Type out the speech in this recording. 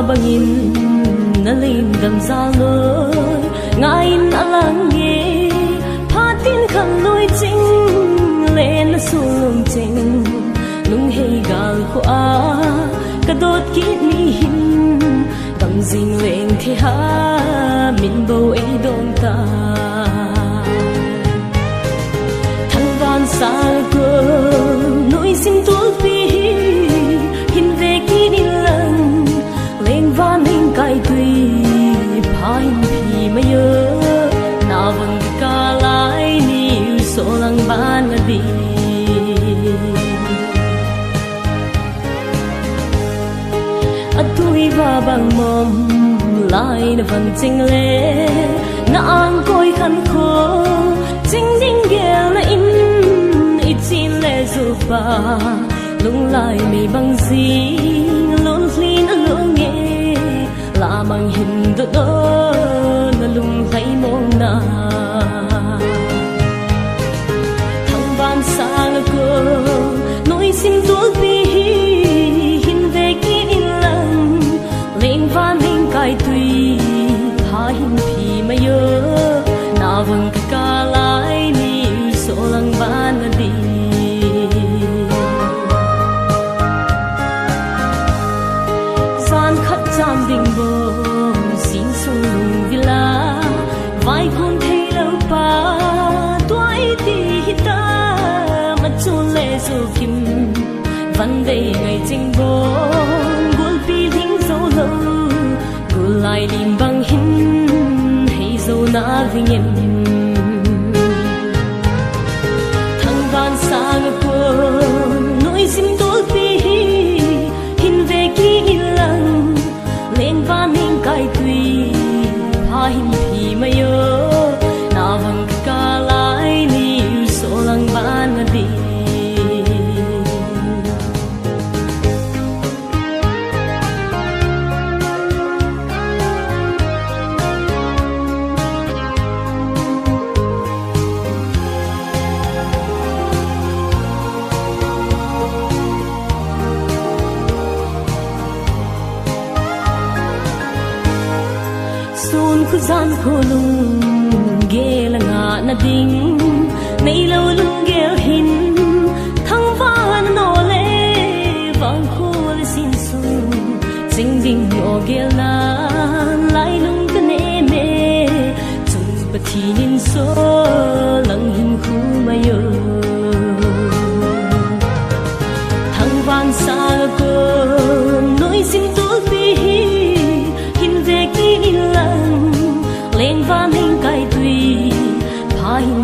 bangin na lim dam zal loi ngain alang ye phatin kham loi ching len na sulum ching lung hei gal khu a kadot ki ni hin dam jing leng the ha min bo ei dong ta thang van sa ko noi sim tul pi hin ve ki ni lang leng van ning kai tui phain phi ma yo na vang ka lai ni so lang ban na di atui va bang mom lai na van ching le na ang koi khan kho ching ding gel na in i chin le zu pa lung lai mi bang si lon hlin a lung nge la mang hin do do na lung hai mong na thang ban sang ko noi sim tul pi hin ve ki in lang leng van ning kai tui ha hin phi ma yo na vang ka lai ni so lang ban na di san khat cham ding bo sin sung lung vila vai kun thei lo pa tuai ti hita ma chun le zu kim van dei ngai ching bo gul pi ding zo lo gul lai lim bang hin hei zo na ving em thang van sang ko noi sim tul pi hin ve ki in lang len van ning kai tui pha hin phi ma yo na vang ka lai ni so lang ban na di sun khu gian khu lung ge la nga na ding nei lo lung gel hin thang van no le vang khu le sin su sing ding yo gel na lai lung ka ne me chung pa thi nin so lang hin khu ma yo thang van sa ko noi sim tul pi hin ve ki in lang len van ning kai tui pha hin